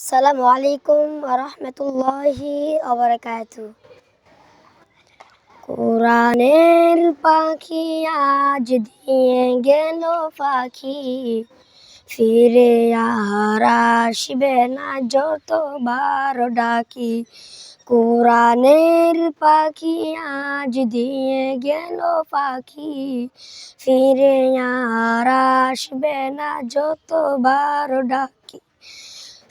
আসসালামু আলাইকুম ওয়া রাহমাতুল্লাহি ওয়া বারাকাতুহু। কোরআনের পাখি আজ দিয়ে গেল পাখি, ফিরে আর আসবে না যতবার ডাকি। কোরআনের পাখি আজ দিয়ে গেল পাখি, ফিরে আর আসবে না যতবার ডাকি।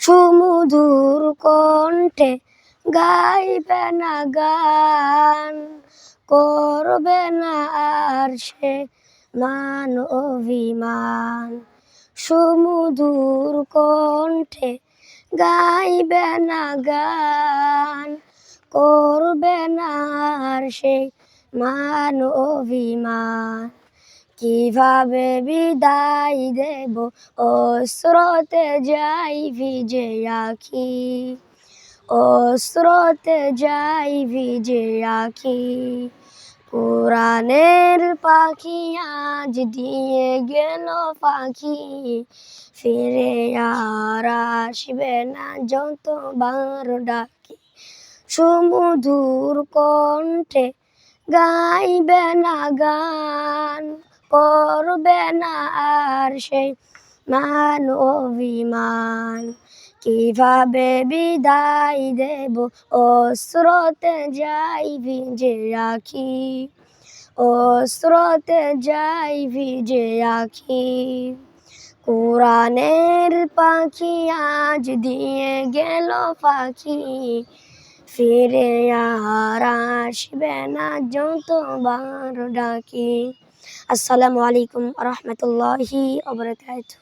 সুমধুর কণ্ঠে গাইবে না গান, করবে না আর সে মান অভিমান। সুমধুর কণ্ঠে গাইবে না গান, করবে না আর সে মান অভিমান। কিভাবে বিদায় দেব অস্রোতে যাই ভিজে আঁখি, অস্রোতে যাই ভিজে আঁখি। কোরআনের পাখি আজ দিয়ে গেল পাখি, ফিরে আর আসবে না যতবার ডাকি। সুমধুর কণ্ঠে গাইবে না গান, করবে না আর সেই মান অভিমান। কিভাবে বিদায় দেব অস্রোতে যাই ভিজে আঁখি, অস্রোতে যাই ভিজে আঁখি। কোরআনের পাখি আজ দিয়ে গেল পাখি, ফিরে আর আসবে না যতবার ডাকি। আসসালামু আলাইকুম ওয়া রাহমাতুল্লাহি ওয়া বারাকাতুহু।